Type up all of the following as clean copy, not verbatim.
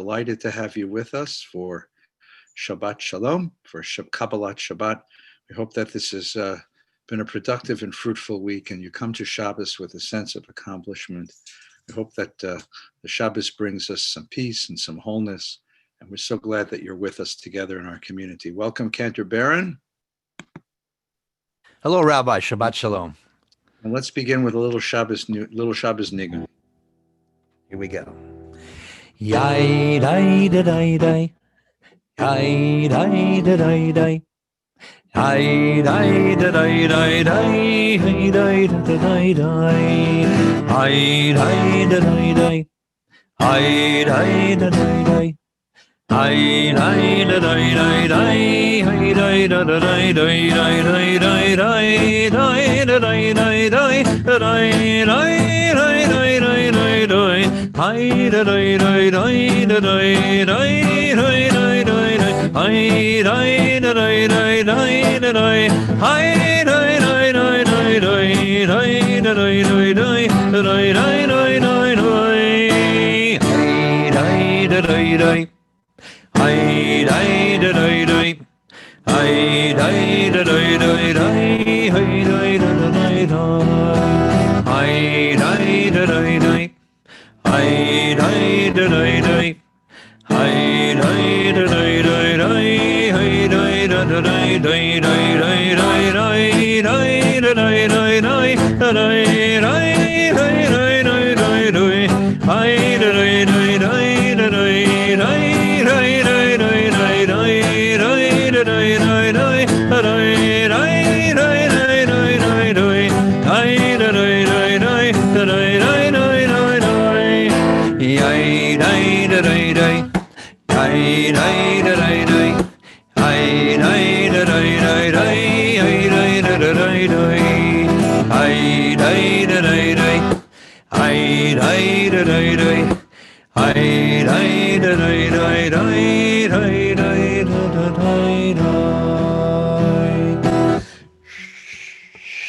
Delighted to have you with us for Shabbat Shalom, for Kabbalat Shabbat. We hope that this has been a productive and fruitful week, and you come to Shabbos with a sense of accomplishment. We hope that the Shabbos brings us some peace and some wholeness, and we're so glad that you're with us together in our community. Welcome, Cantor Baron. Hello, Rabbi. Shabbat Shalom. And let's begin with a little Shabbos nigun. Here we go. Yai dai da dai dai, yai dai da dai dai, yai dai da dai dai dai, yai dai da dai dai, yai dai da dai dai, yai dai da dai dai, yai dai da dai dai dai, yai dai da dai dai dai dai dai dai dai da dai dai dai dai dai dai dai dai. Hi da da da da da da da da da da. Hi da da da da da da da. Hi da da da da da da da da da da da da. Hi da da da da. Hi da da da da da. Hi da da da da. Hi da da da da. Hi dai da dai dai, hi dai da dai dai dai, hi dai da dai dai dai dai dai dai dai da dai dai dai da dai dai dai dai dai dai dai, hi da dai dai dai da dai dai dai dai dai dai dai dai da dai dai dai da dai dai dai dai dai dai dai, hi da dai dai dai da dai dai dai dai dai. Yai dai da dai dai, yai dai da dai dai, yai dai da dai dai dai, yai dai da dai dai, yai dai da dai dai, yai dai da dai dai, yai dai da dai dai dai, yai dai da dai dai.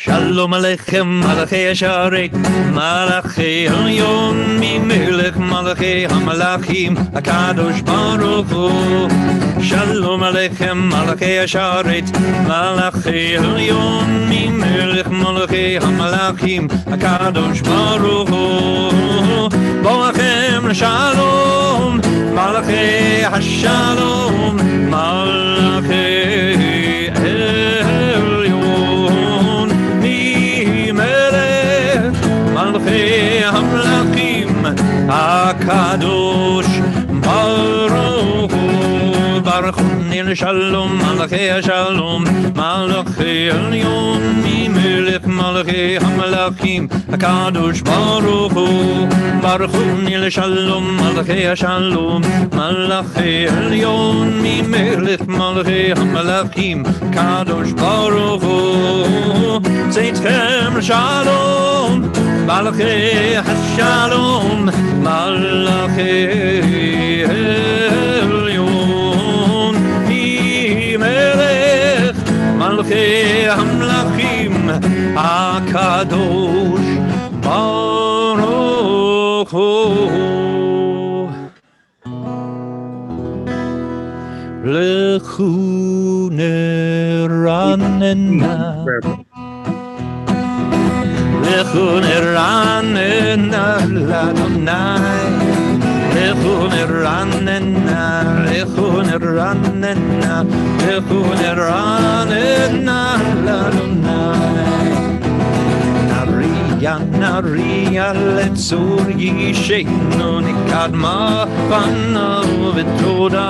Shalom Aleichem, Malachi Asharet, Malachi Elyon, Mimelech, Malachi HaMalachim, HaKadosh Baruch Hu. Shalom Aleichem, Malachi Asharet, Malachi Elyon, Mimelech, Malachi HaMalachim, HaKadosh Baruch Hu. Boachem Shalom, Malachi HaShalom, Malachi Malachi HaMalachim HaKadosh Baruch Hu. Baruch Hu Shalom, Malachi Shalom, Malachi Elyon, Mimelech, Malachi HaMalachim HaKadosh Baruch Hu. Baruch Hu Shalom, Malachi Shalom, Malachi Elyon, Mimelech, Malachi HaMalachim HaKadosh Baruch Hu. Tzedchem Shalom, Malachi HaShalom, Malachi Elyon, Mimelech, Malachi HaMalachim HaKadosh Baruch Hu. Lechu neranena, Lechu neranena l'Adonai, Lechu neranena, Lechu neranena, Lechu neranena l'Adonai. Naria, Naria, letzur yishenu nikadma panav v'toda.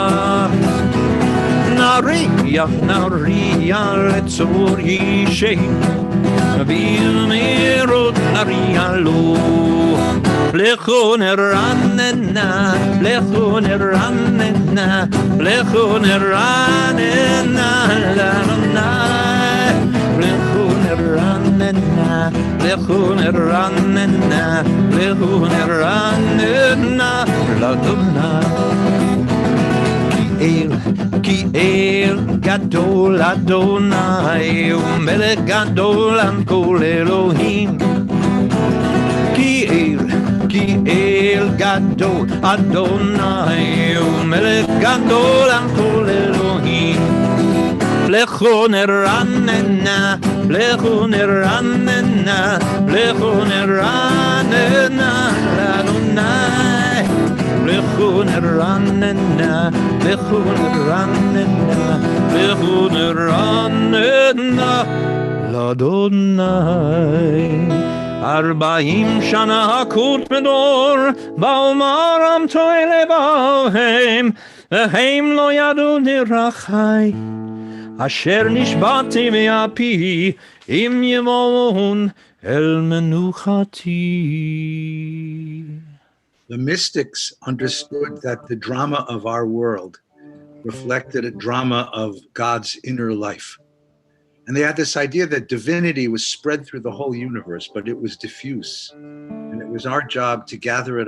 Naria, Naria, letzur yishenu Vilmirut Narialu. Lechu neranena, Lechu neranena, Lechu neranena l'Adonai. Lechu neranena, Lechu neranena, Lechu neranena l'Adonai. Ki el gadol Adonai, umelech gadol am kol Elohim. Ki כי אל גדול אדוני הוא מלך גדול על כל אלוהים. לכו נרננה, לכו נרננה, לכו נרננה לאדוני. לכו נרננה, לכו נרננה, לכו נרננה לאדוני. 40 שנה הכות מדור, באומרם טועה לבהם, והם לא ידעו דרכי. אשר נשבעתי מאפי, אם יבואון אל מנוחתי. The mystics understood that the drama of our world reflected a drama of God's inner life. And they had this idea that divinity was spread through the whole universe, but it was diffuse. And it was our job to gather it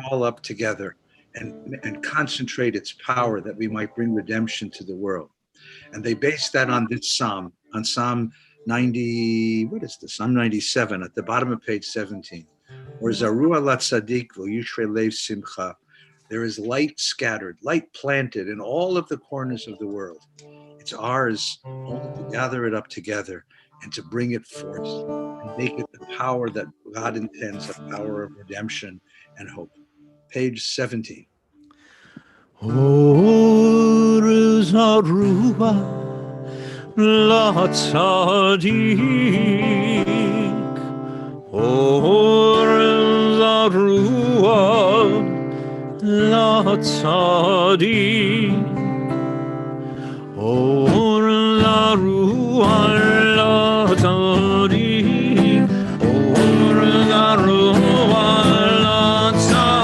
all up together and concentrate its power that we might bring redemption to the world. And they based that on this psalm, on Psalm 90, what is this? Psalm 97 at the bottom of page 17. Or Zarua la tzadik v'yushre lev simcha. There is light scattered, light planted in all of the corners of the world. It's ours only to gather it up together and to bring it forth and make it the power that God intends, a power of redemption and hope. Page 17. Or Zarua la tzadik, or Zarua la tzadik, or Zarua la tzadik, or Zarua la tzadik.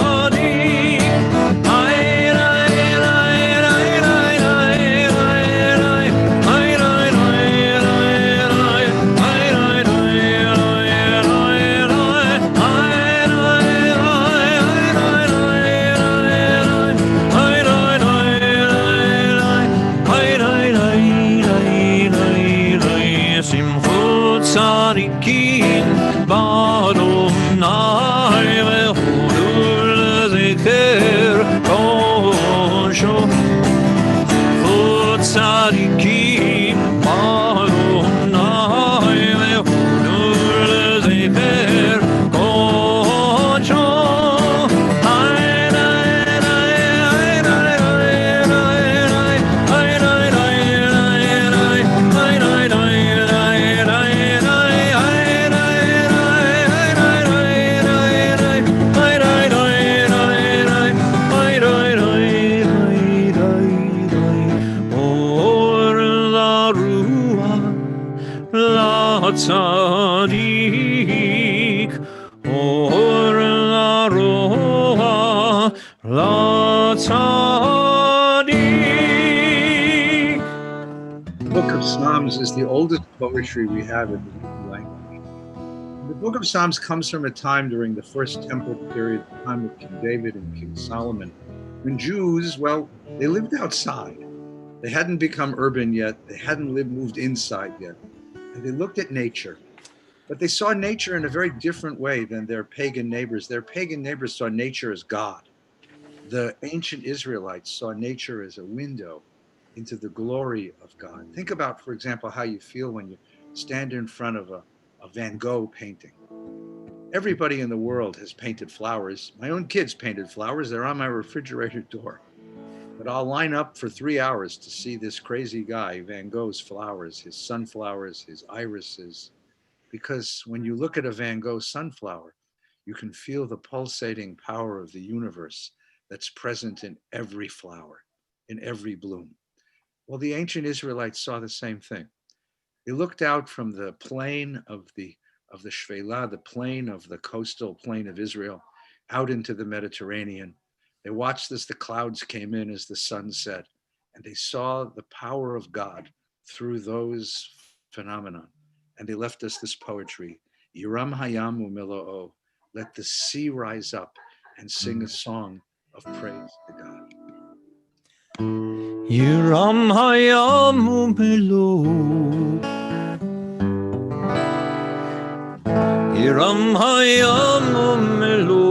צדיקים באדוני והודו לזכר קודשו. צדיקים באדוני והודו לזכר קודשו. Tzadik, or Zarua la tzadik. The Book of Psalms is the oldest poetry we have in the Hebrew language. The Book of Psalms comes from a time during the First Temple period, the time of King David and King Solomon, when Jews, well, they lived outside. They hadn't become urban yet. They hadn't moved inside yet. And they looked at nature, but they saw nature in a very different way than their pagan neighbors. Their pagan neighbors saw nature as God. The ancient Israelites saw nature as a window into the glory of God. Think about, for example, how you feel when you stand in front of a Van Gogh painting. Everybody in the world has painted flowers. My own kids painted flowers. They're on my refrigerator door. But I'll line up for 3 hours to see this crazy guy, Van Gogh's flowers, his sunflowers, his irises. Because when you look at a Van Gogh sunflower, you can feel the pulsating power of the universe that's present in every flower, in every bloom. Well, the ancient Israelites saw the same thing. They looked out from the plain of the Shvela, the plain of the coastal plain of Israel, out into the Mediterranean. They watched as the clouds came in as the sun set, and they saw the power of God through those phenomena. And they left us this poetry, Yiram Hayam Umilo'o, let the sea rise up and sing a song of praise to God. Yiram Hayam Umilo'o, Yiram hayam umelu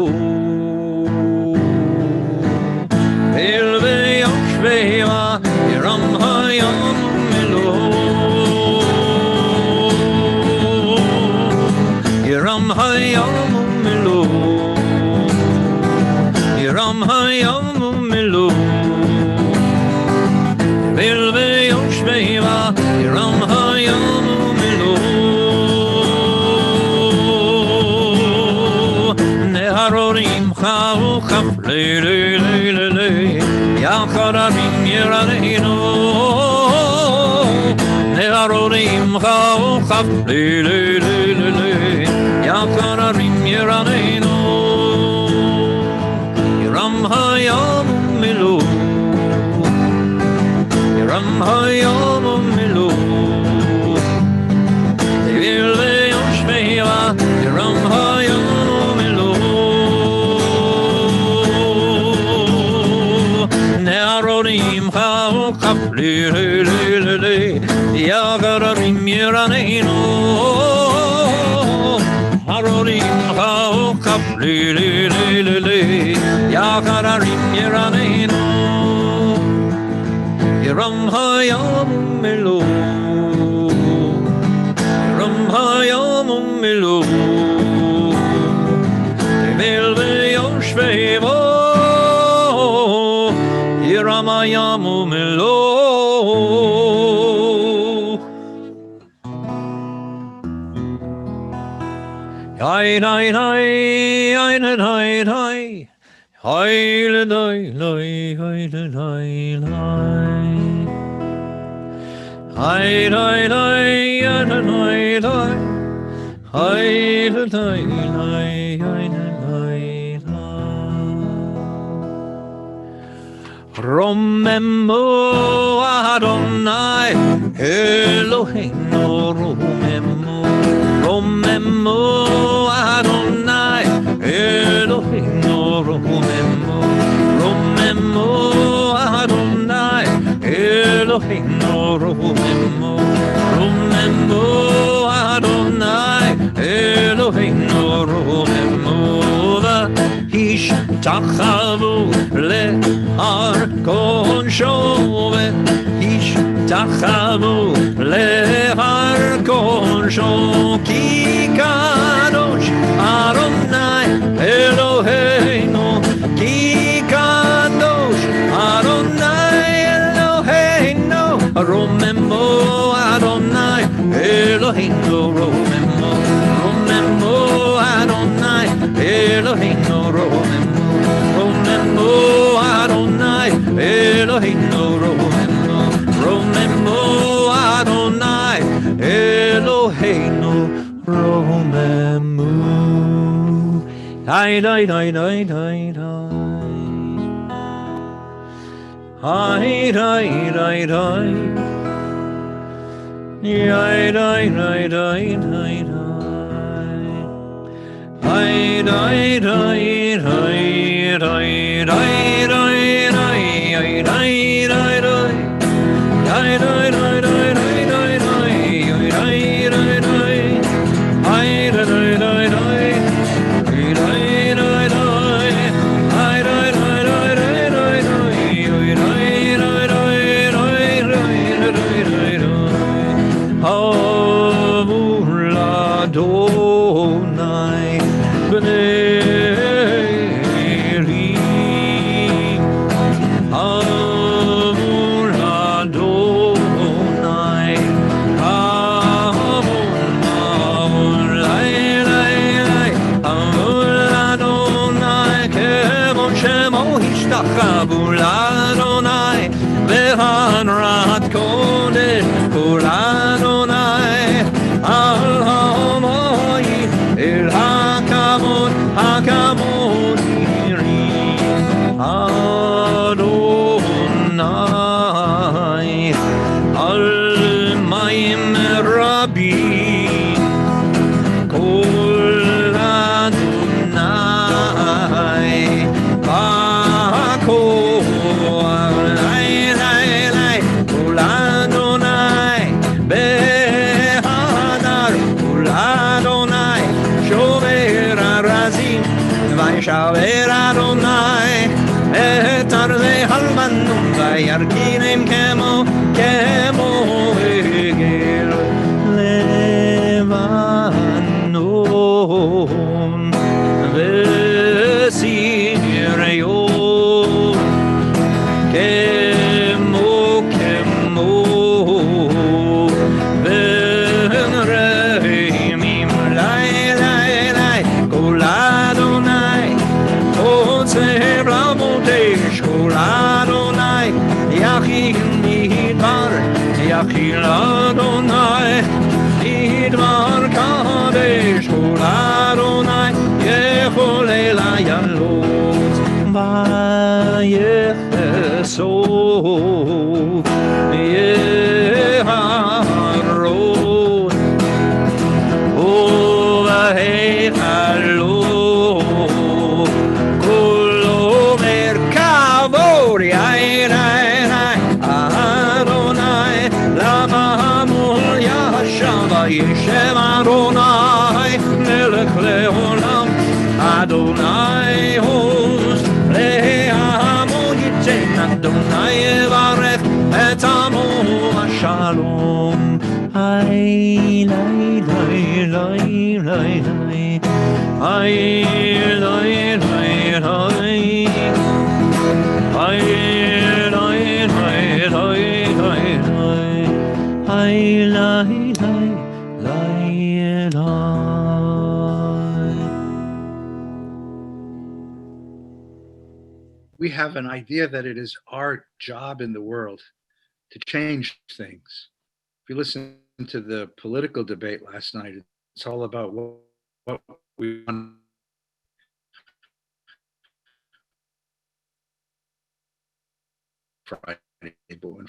El ve'yoshveva Yiram hayam umelu Yiram hayam umelu Yiram hayam umelu El ve'yoshveva Yiram hayam Harorim chau chaf le le le le le Ya chararim yiraneinu Ne harorim chau chaf le le le le le Ya chararim yiraneinu Yiram hayam milu Yiram hayam milu Devil ve'yoshveva Yiram hayam Harorim chau chaf le le le le le Ya chararim yiraneinu Harorim chau chaf le le le le le Ya chararim yiraneinu Yiram hayam milu Yiram hayam milu Devil ve'yoshveva Yiram hayam umelo Hay hay hay hay hay hay hay le hay hay hay le hay hay hay hay hay hay le hay hay Romemu Adonai Eloheinu Romemu Romemu Adonai Eloheinu Romemu Romemu Adonai Eloheinu Romemu Romemu Adonai Eloheinu Romemu Ishtachavu lehar konsho Ishtachavu lehar konsho Ki kadosh Adonai Eloheinu Ki kadosh Adonai Eloheinu Romemu Adonai Eloheinu Romemu Romemu Adonai Eloheinu Romemu Romemu Adonai Eloheinu Romemu Romemu Adonai Eloheinu Romemu Hai dai dai dai dai dai Hai dai dai dai Dai dai dai dai dai Dai dai dai dai dai dai dai dai dai dai dai Dai dai dai dai dai dai dai dai dai dai Hai dai dai dai dai Adonai B'nei Amor Adonai Amor Adonai Kevon Shemo Hishtachavu Adonai V'hanrat Kodesh Kol Adonai Al Hamoyim El Hakavod Hakavod Yirim Adonai Al Mayim Rabim Kol Adonai Bakol Kol Adonai Behadar Kol Adonai Show ירקינים כמו עגל לבנון וסיריון כמו ונרמים לי כל אדוני עוצר למותש כל אדוני יכיל נדבר יכיל אדוני נדבר קדש כל אדוני יכול לעלות ויחסוף יהרון ובהיכלו כולו מרכבו אדוני למה מול ישב ישב אדוני מלך לעולם אדוני הוס לעמו ייתן אדוני יברך את עמו השלום היי לי לי לי לי לי היי לי לי לי היי לי לי לי לי היי לי לי לי We have an idea that it is our job in the world to change things. If you listen to the political debate last night, it's all about what we want. Friday, but when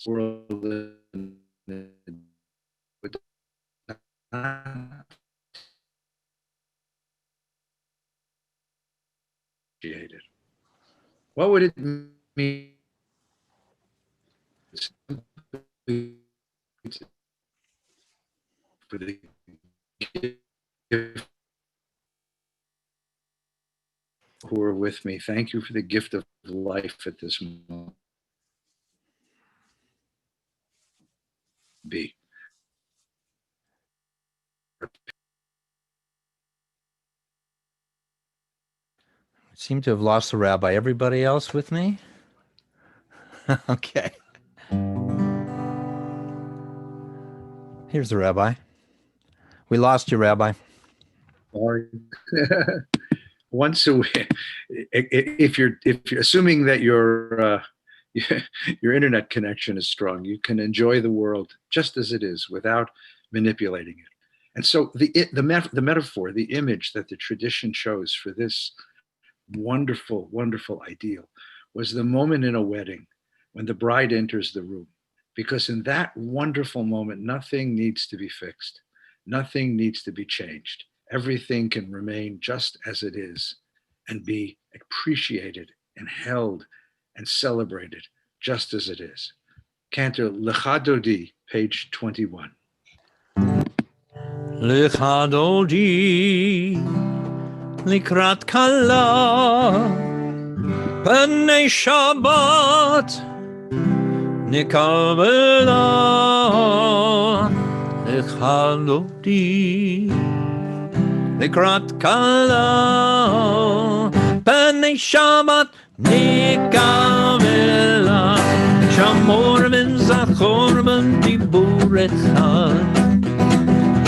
world with what would it mean for the who are with me? Thank you for the gift of life at this moment. Be. Seem to have lost the rabbi. Everybody else with me? Okay. Here's the rabbi. We lost you, Rabbi. Sorry. Once a week, if you're assuming that your internet connection is strong, you can enjoy the world just as it is without manipulating it. And so the metaphor, the image that the tradition chose for this wonderful, wonderful ideal was the moment in a wedding when the bride enters the room. Because in that wonderful moment, nothing needs to be fixed. Nothing needs to be changed. Everything can remain just as it is and be appreciated and held and celebrated just as it is. Cantor Lecha Dodi, page 21. Lecha Dodi לקראת כלה פני שבת נקבלה לך דודי לקראת כלה פני שבת נקבלה שמור וזכור בדיבור אחד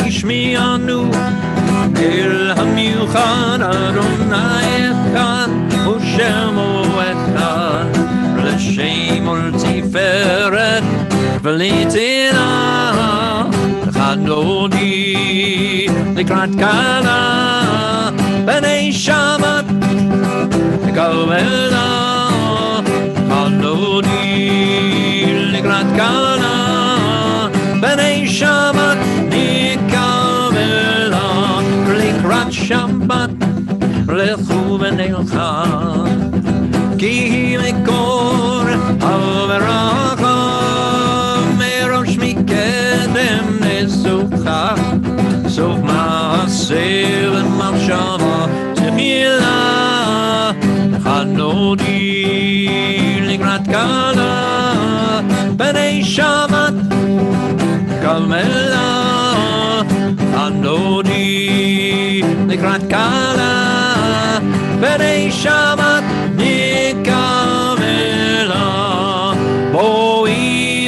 ישמיענו אל המיוחד אדוני אחד ושמו אחד לשם ולתפארת ולתהילה לך דודי לקראת כלה פני שבת נקבלה לך דודי לקראת כלה פני שבת לקראת שבת לכו ונלכה כי מקור הברכה מראש מקדם נסוכה סוף מעשה ומחשבה תחילה לך דודי kala b'nei Shabbat kamela andoni likrat kala b'nei Shabbat nikamela boi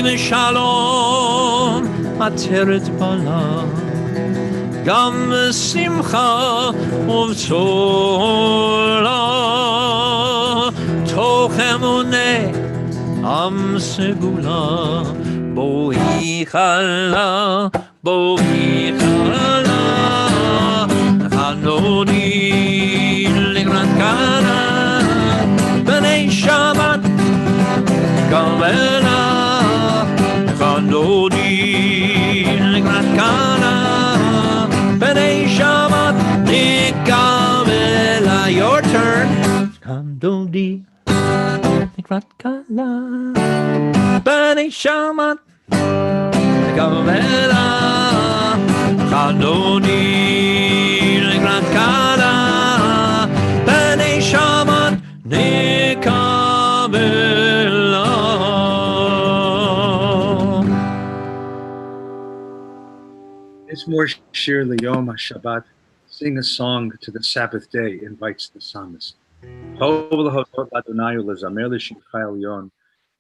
v'shalom ateret bala gam simcha uv'tzola toch emuneh am segula boi chala hanoni ligrat kala b'nei Shabbat kamela hanoni ligrat kala b'nei Shabbat nikamela. Your turn. Handoni ligrat kala b'nei Shabbat kamela handoni ligrat kala b'nei Shabbat nikamela. It's more Shir L'Yom HaShabbat. Sing a song to the Sabbath day, invites the psalmist.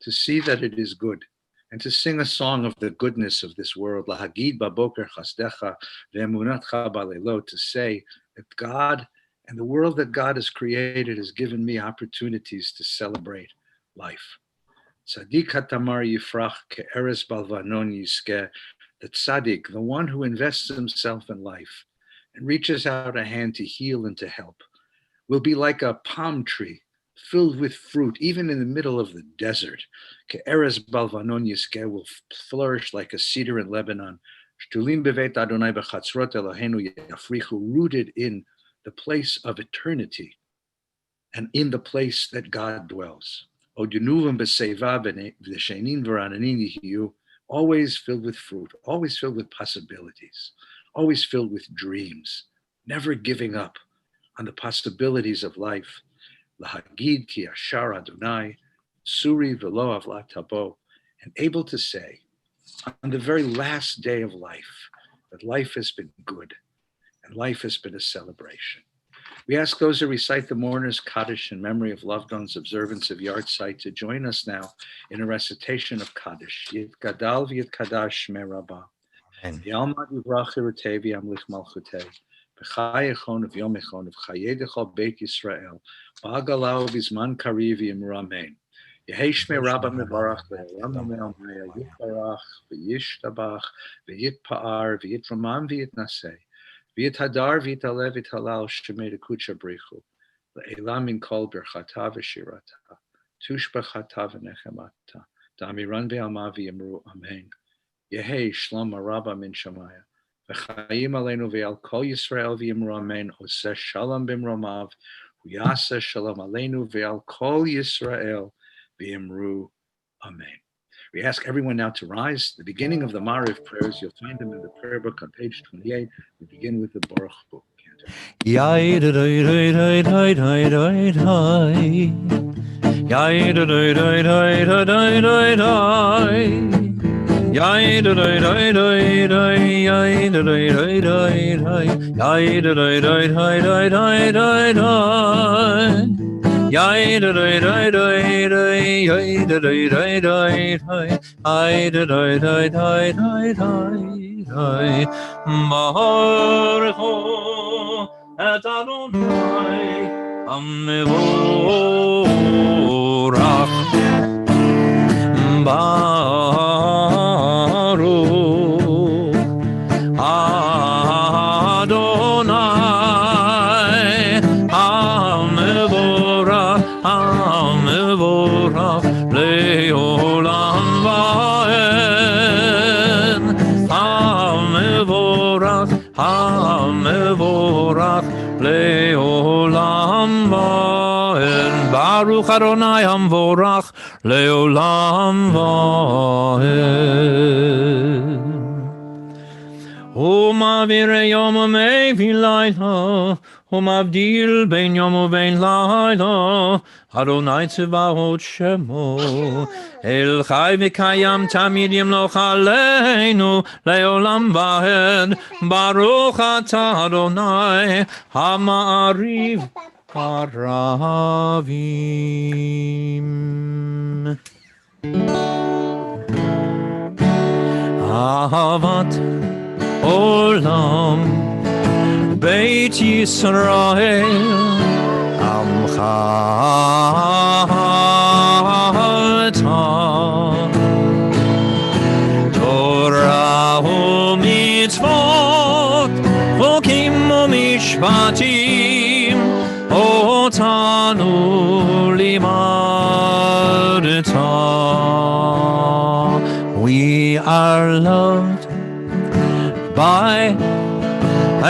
To see that it is good, and to sing a song of the goodness of this world. To say that God and the world that God has created has given me opportunities to celebrate life. Tzaddik hatamar yifrach ke'eres balvanon yiskeh. The tzaddik, the one who invests himself in life and reaches out a hand to heal and to help, will be like a palm tree filled with fruit, even in the middle of the desert. Ke'eres balvanon yiskeh will flourish like a cedar in Lebanon. Shtulim bevet Adonai b'chatzrot Eloheinu yafrichu, rooted in the place of eternity and in the place that God dwells. Odunuvim b'seiva v'shenin v'rananin yihiyu, always filled with fruit, always filled with possibilities, always filled with dreams, never giving up on the possibilities of life. Lahagid ki ashar Adonai, suri v'lo avlat tabo, and able to say on the very last day of life that life has been good and life has been a celebration. We ask those who recite the mourner's Kaddish in memory of loved ones' observance of Yartzeit to join us now in a recitation of Kaddish. Yitgadal v'yitkadash shmei Rabbah. Yalmad yivrach irutei v'yamlich malchutei. V'chai echon v'yom echon v'chayei dechol beit Yisrael. Ba'agalau v'zman kariv v'yimru amen. Yehei shmei Rabbah mevarach v'elam me'amaya yitbarach v'yishtabach v'yitpa'ar v'yitramam v'yitnaseh. V'yithadar v'yitalev v'yitalal shemei dekucha brichu. Le'elam min kol berchata v'shirata. Tushbachata v'nechemata. Damiran v'alma v'yimru amen. Yehei shlom Rabbah min shamaya. V'chayim aleinu v'al kol Yisrael v'yimru amen. Oseh shalom b'mromav. V'yaseh shalom aleinu v'al kol Yisrael v'yimru amen. We ask everyone now to rise. The beginning of the Mariv prayers, you'll find them in the prayer book on page 28. We begin with the Baruch Hu canto. Baruch Adonai Hamvorach Leolam Vaed. O Mavire Yom Mevi Laila, ומבדיל בין יום ובין לילה, אדוני צבאות שמו. אל חי וקיים תמיד ימלוך עלינו, לעולם ועד. ברוך אתה אדוני, המעריב הרבים. אהבת עולם בית ישראל, עמך אתה, תורה ומצוות, חוקים ומשפטים, אותנו לימדת. We are loved by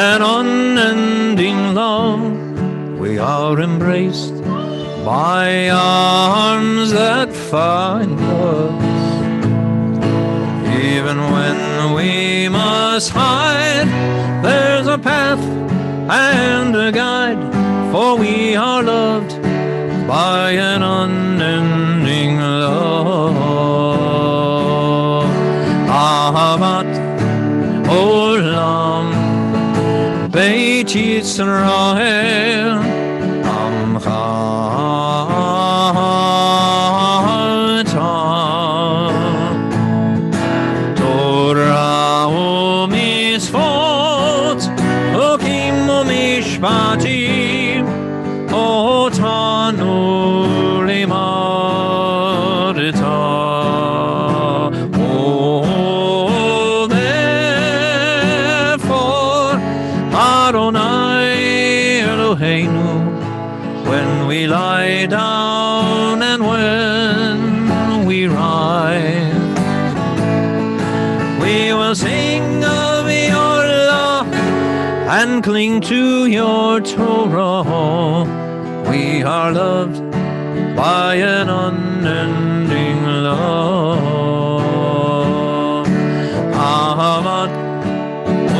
an unending love. We are embraced by arms that find us. Even when we must hide, there's a path and a guide, for we are loved by an unending love. Ahavat Olam Beit Yisrael, Amcha ata, Torah u'mitzvot, Chokim u'mishpatim, Otanu limadta. When we lie down and when we rise, we will sing of your law and cling to your Torah. We are loved by an unending love. Ahavat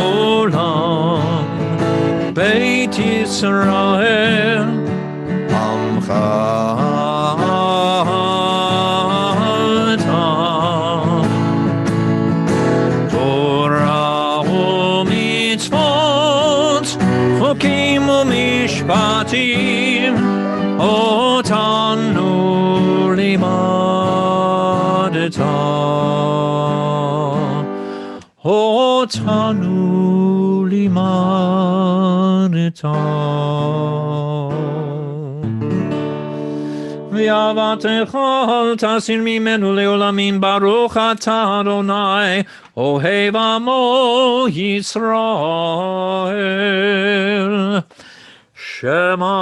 Olam Beit Yisrael, Amcha ata, Torah u'mitzvot, chokim u'mishpatim, otanu limadta. Otanu limadta. V'avatecha tasir mimenu leolamim, baruch ata Adonai, ohev amo Yisrael. Shema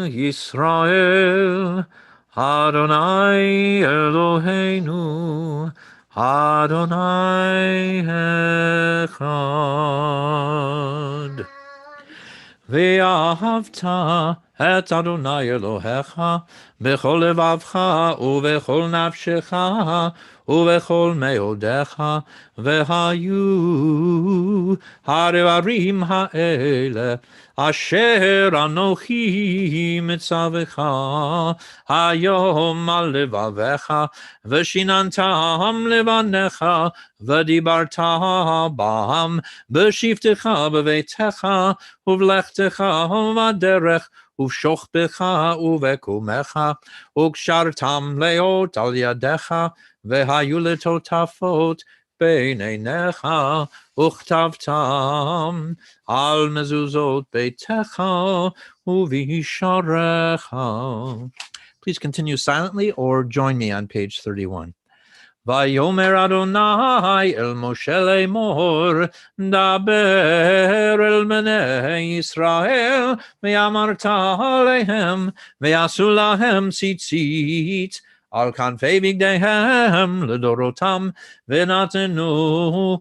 Yisrael, Adonai Eloheinu, Adonai echad. Ve'ahavta et Adonai Elohecha bechol levavcha uvechol nafshecha uvechol meodecha, vehayu harevarim ha'ele asher anochi mitzavecha hayom al levavecha v'shinantam levanecha v'dibarta bam b'shivtecha b'veitecha uvlechtecha v'derech uvshochbecha uvekumecha ukshartam leot al yadecha v'hayu letotafot beinenecha uchtavtam al mezuzot beitecha uvisharecha. Please continue silently or join me on page 31. Vayomer Adonai el Moshe lemor, daber el bnei Yisrael, ve'amarta alehem, ve'asu lahem tzitzit, al kanfei bigdehem ledorotam, ve'natenu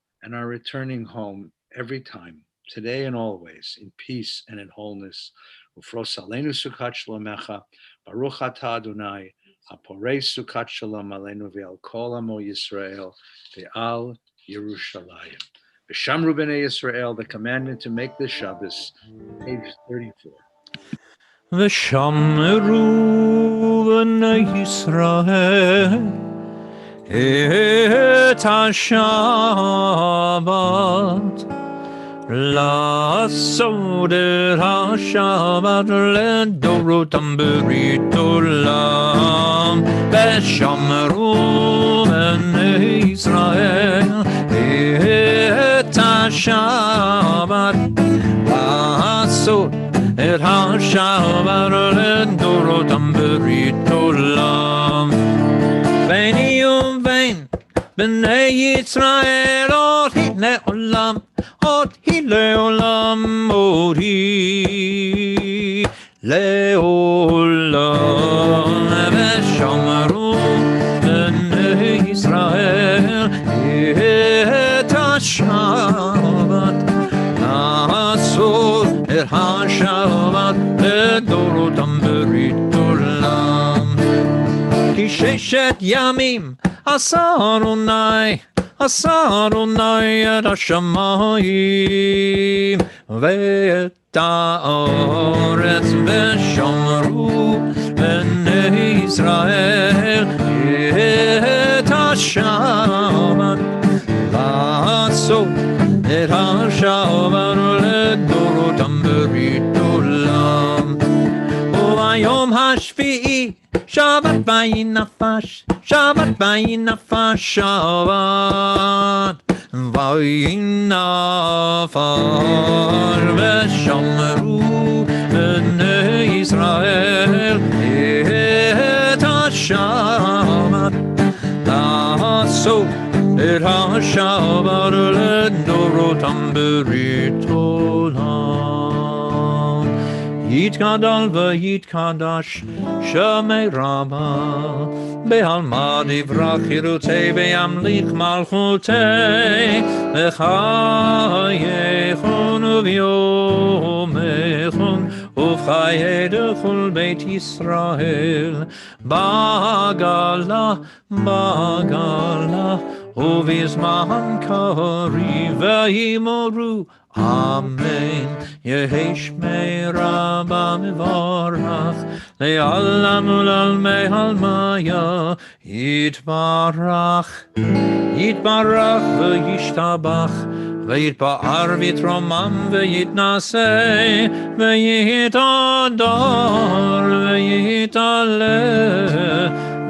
and are returning home every time, today and always, in peace and in wholeness. Ufros aleinu sukat shlomecha, baruch atah Adonai, haporei sukat shalom aleinu ve'al kol amo Yisrael, ve'al Yerushalayim. V'shamru b'nei Yisrael, the commandment to make the Shabbos, page 34. ושמרו בני ישראל את השבת, לעשות את השבת לדורותם ברית עולם. ושמרו בני ישראל את השבת, לעשות את השבת לדורותם ברית עולם. ביני ובין בני ישראל עוד היא לעולם, עוד היא לעולם, עוד היא לעולם. ושמרו בני ישראל את השבת, לעשות את השבת לדורותם ברית עולם. כי ששת ימים עשה אדוני את השמיים ואת הארץ, ושמרו בני ישראל את השבת, לעשות את השבת לדורותם ברית עולם. וביום השביעי שבת ויהי נפש, שבת ויהי נפש, שבת ויהי נפש. ושמרו בני ישראל את השבת, לעשות את השבת לדורותם ברית עולם. יתגדל ויתקדש שמי רבה, בעלמא דברך חירותי וימליך מלכותי, בחייכון וביומכון ובחיי דכל בית ישראל, בעגלה ובזמן קריב ויאמרו אמן. יהי שמי רבה מבורך לעולם ולעלמי עלמיה, יתברך וישתבח ויתפאר ויתרומם ויתנשא ויתהדר ויתעלה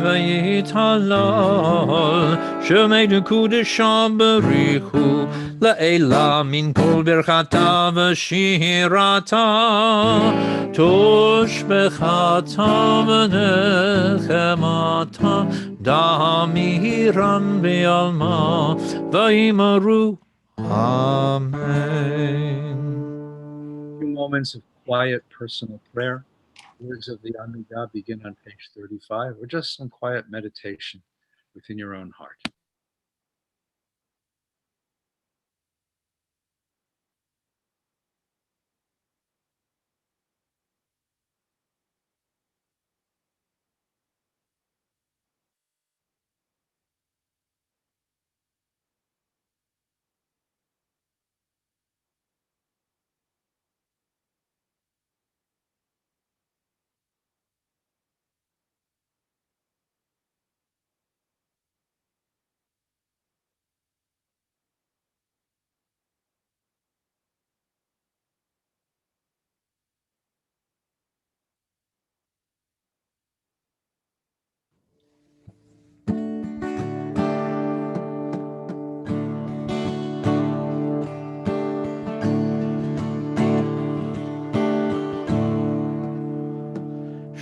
ויתהלל. שמי דקודשא בריחו לעילה מן כל ברכתה ושירתה, תושבחתה ונחמתה, דמירן בעלמא ויאמרו Amen. Few moments of quiet personal prayer. Words of the Amidah begin on page 35, or just some quiet meditation within your own heart.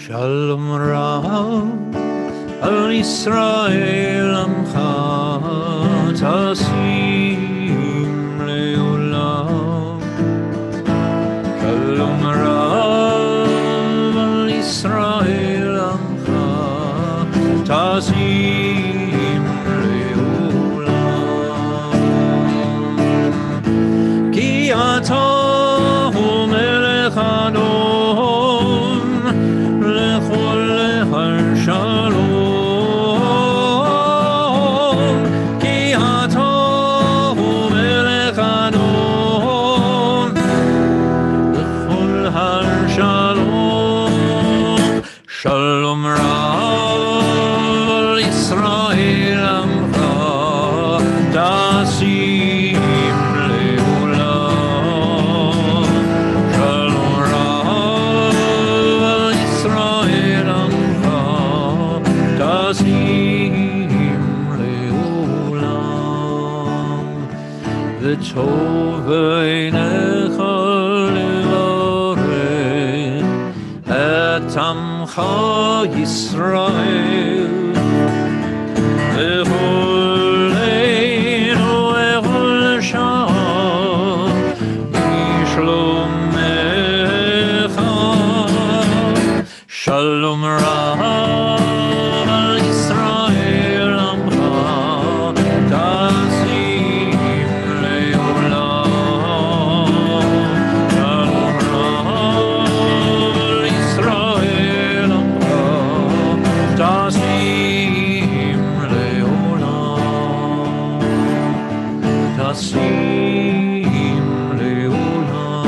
Shalom Rav al Yisrael Amcha Tasim Leolam. Shalom Rav al Yisrael Amcha Tasim Leolam. Shalom Rav Yisrael Amcha Tasim Leolam. Shalom Rav Yisrael Amcha Tasim Leolam. V'tov beinecha levarech et amcha Yisrael v'chol leinu v'chol shah bishlomecha. Shalom Rav Yisrael Amcha Tasim Leolam. Shalom Rav Yisrael Amcha Tasim Leolam. Tasim Leolam.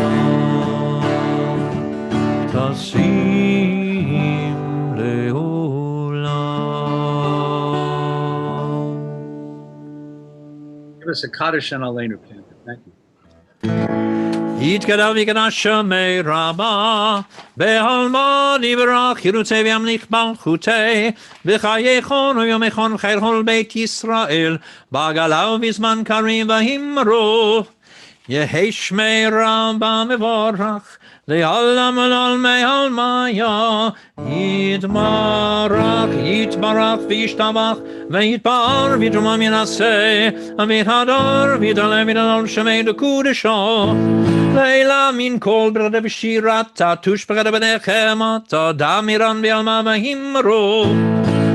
Tasim Leolam. Give us a Kaddish and Aleinu, Panther. Thank you. יתקדש ויקדש שמי רבה, בעלמא נברך ירוצה וימליך מלכותי, וחייכון ויומכון חיל כל בית ישראל, בעגלה ובזמן קריב ואמרו, יהי שמי רבה מבורך, לעלם ולעלמי עלמיה, יתברך וישתבח, ויתפאר ויתרומם ינסה, ויתהדר ויתעלה שמי לקודשו. לילה מן כל ברדה ושירתה, תוש ברדה בנחמתה, דמירן ועלמה ואמרו,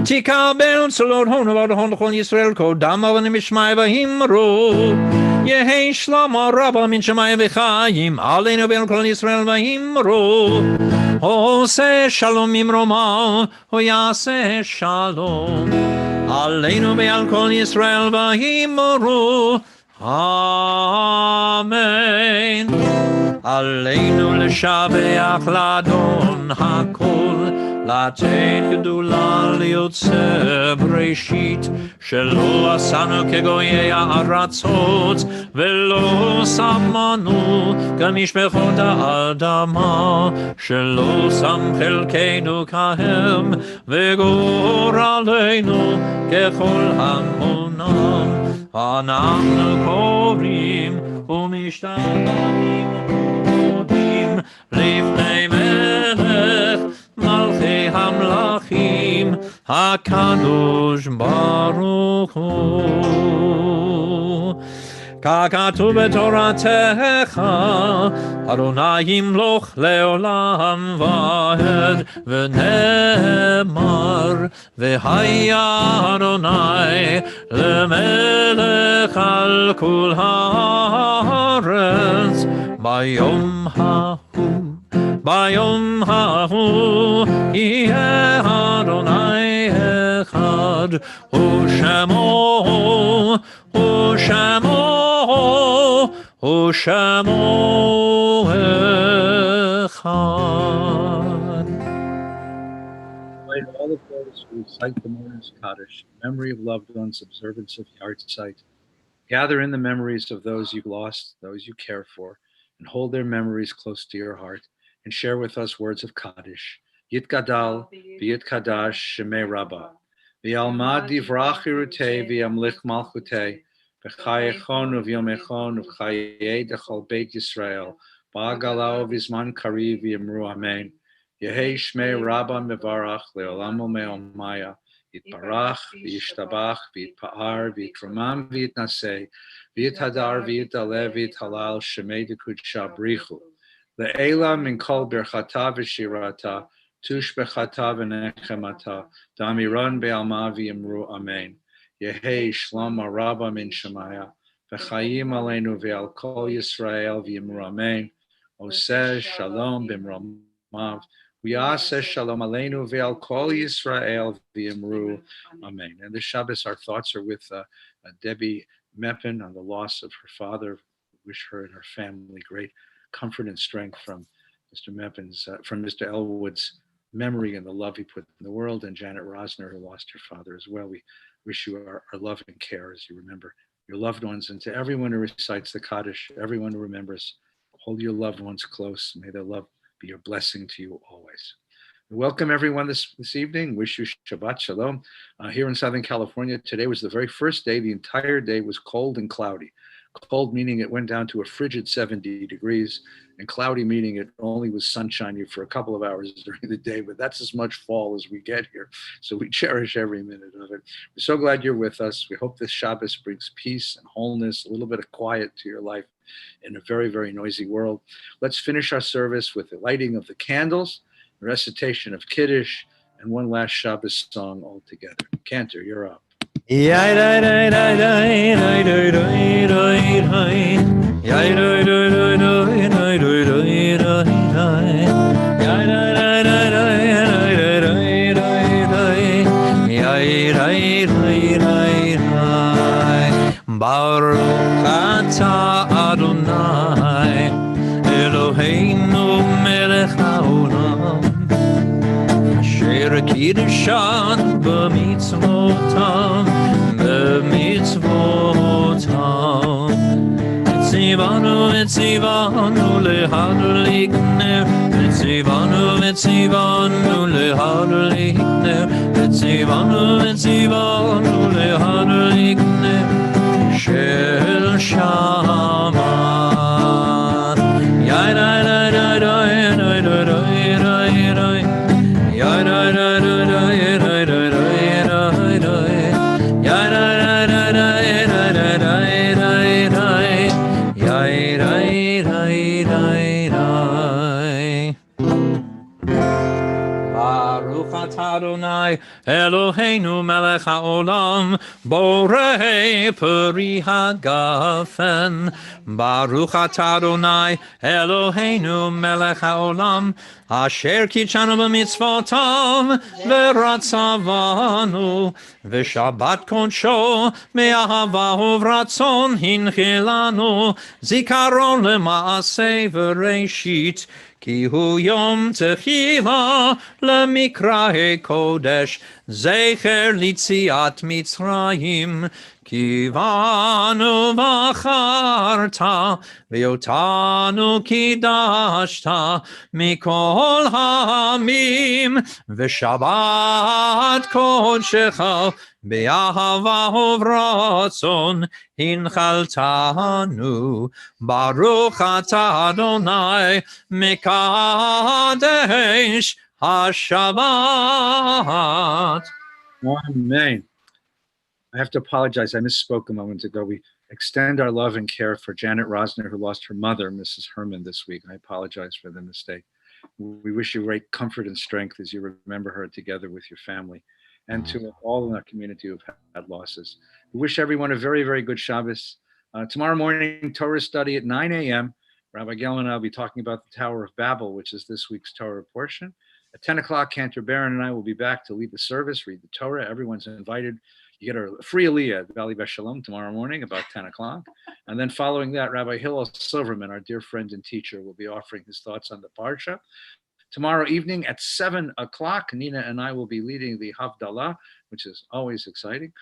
תקבל צלות הון ובעד הון לכל ישראל, קודם אבנים משמעי ואמרו, יהי שלמה רבה מן שמיים וחיים, עלינו ועל כל ישראל ואמרו, עושה שלום ממרומה, הוא יעשה שלום, עלינו ועל כל ישראל ואמרו, אמן. עלינו לשבח לאדון הכל, לתת גדולה ליוצא בראשית, שלא עשנו כגויי הארצות, ולא שמנו כמשפחות האדמה, שלא שם חלקנו כהם, וגורלנו ככל המונם. אנחנו קוראים ומשתחווים ומודים לפני מלך מלכי המלכים הקדוש ברוך הוא. ככתוב בתורתך, אדוני ימלוך לעולם ועד, ונאמר, והיה אדוני למלך על כל הארץ, ביום ההוא יהיה אדוני אחד, ושמו אחד. Invite all of those who recite the morning's Kaddish, memory of loved ones, observance of Yahrzeit. Gather in the memories of those you've lost, those you care for, and hold their memories close to your heart, and share with us words of Kaddish. Yitgadal, v'yitkadash, shemei Rabbah. V'yalmad divrach irutei, v'yamlich malchutei, v'chayechon uv'yomechon uv'chayei dechol beit Yisrael, ba'agala uv'izman kariv v'yamru amen. Yehei shmei Rabbah mevarach le'olam u'me'omaya, yitbarach v'yishtabach v'yitpa'ar v'yitromam v'yitnaseh, v'yithadar v'yitale v'yithalal shemei dekudsha brichu. Le'ela min kol birchata v'shirata, tush bechata v'nechemata, damiran be'alma v'yimru amen. Yehei shlom Rabbah min shemaya, v'chayim aleinu ve'al kol Yisrael v'yimru amen. Oseh shalom b'mromav, v'yaseh shalom aleinu ve'al kol Yisrael v'yimru amen. And this Shabbos, our thoughts are with Debbie Meppen on the loss of her father. Wish her and her family great comfort and strength from Mr. Meppen's, from Mr. Elwood's memory and the love he put in the world, and Janet Rosner, who lost her father as well. We wish you our love and care as you remember your loved ones. And to everyone who recites the Kaddish, everyone who remembers, hold your loved ones close. May their love be your blessing to you always. Welcome everyone this evening. Wish you Shabbat Shalom. Here in Southern California, today was the very first day. The entire day was cold and cloudy. Cold meaning it went down to a frigid 70 degrees, and cloudy meaning it only was sunshiny for a couple of hours during the day, but that's as much fall as we get here. So we cherish every minute of it. We're so glad you're with us. We hope this Shabbos brings peace and wholeness, a little bit of quiet to your life in a very, very noisy world. Let's finish our service with the lighting of the candles, the recitation of Kiddush, and one last Shabbos song all together. Cantor, you're up. Baruch atah Adonai Eloheinu melech haolam Asher kiddushan b'mitzvotam Etzivanu lehadlik ner Etzivanu lehadlik ner Etzivanu lehadlik ner Shel Shaman Yai dai dai dai dai dai dai dai dai Yai dai dai dai dai dai dai dai dai Yai dai dai dai dai dai dai dai Yai dai dai dai dai Baruch atah Adonai Eloheinu melech haolam borei peri hagafen Baruch atah Adonai Eloheinu melech haolam Asher kitshanu b'mitzvotav v'ratzavanu v'shabbat kodsho me'ahavahu v'ratzon hinchilanu zikaron lema'aseh v'reishit Ki hu yom techila lemikrahe kodesh zecher litziat Mitzrayim Kivanu v'acharta v'yotanu kidashta mikol ha'amim v'shabbat kodshecha be'ahava uvratzon hinchaltanu Baruch atah Adonai mekadesh haShabbat. Amen. I have to apologize. I misspoke a moment ago. We extend our love and care for Janet Rosner, who lost her mother, Mrs. Herman, this week. I apologize for the mistake. We wish you great comfort and strength as you remember her together with your family, and to all in our community who've had losses. We wish everyone a very, very good Shabbos. Tomorrow morning, Torah study at 9 a.m. Rabbi Gelman and I will be talking about the Tower of Babel, which is this week's Torah portion. At 10 o'clock, Cantor Barron and I will be back to lead the service, read the Torah. Everyone's invited. You get a free aliyah at Valley Beshalom tomorrow morning about 10 o'clock. And then following that, Rabbi Hillel Silverman, our dear friend and teacher, will be offering his thoughts on the Parsha. Tomorrow evening at 7 o'clock, Nina and I will be leading the Havdalah, which is always exciting.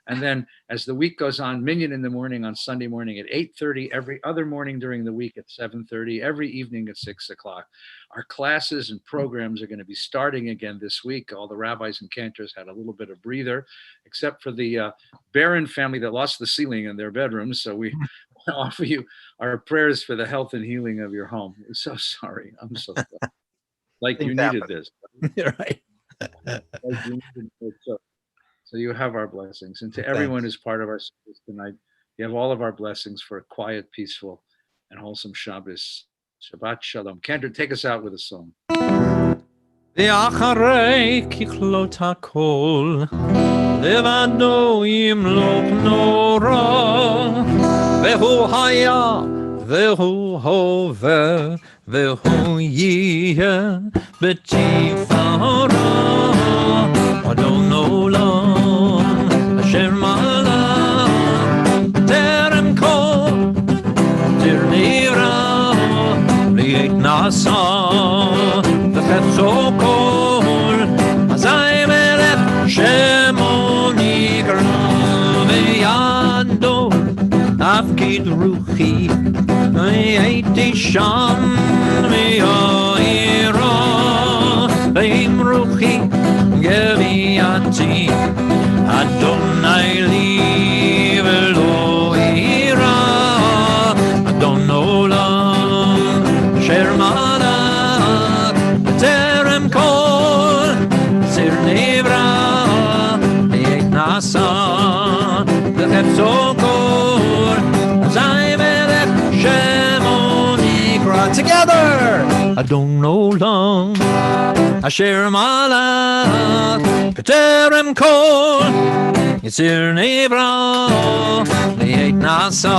And then as the week goes on, Minyan in the morning on Sunday morning at 8:30, every other morning during the week at 7:30, every evening at 6 o'clock. Our classes and programs are going to be starting again this week. All the rabbis and cantors had a little bit of breather, except for the Barron family that lost the ceiling in their bedrooms. So we offer you our prayers for the health and healing of your home. I'm so sorry. I'm so sorry. Like you needed this. Right. So you have our blessings. And to everyone who's part of our service tonight, you have all of our blessings for a quiet, peaceful, and wholesome Shabbos. Shabbat Shalom. Kendra, take us out with a song. ואחרי ככלות הכל, לבדו ימלוך נורא, והוא היה, והוא הווה, והוא יהיה בתפארה, אדון עולם, אשר מעלה, טרם כל, נברא, לעת נעשה, וחפצו כל תפקיד רוחי, הייתי שם מהעירה, עם רוחי גוויעתי, אדוני לי ולא אירא, אדון עולם אשר מלך בטרם כל ציר נברא, ועת נעשה בחפצו כל, אזי מלך שמו נקרא. Together! אדון עולם אשר מלך בטרם כל יציר נברא, ועת נעשה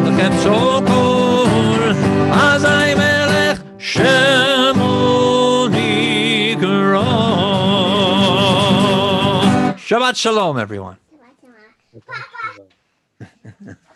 בחפצו כל, אזי מלך שמו נקרא. Shabbat Shalom, everyone. Papa.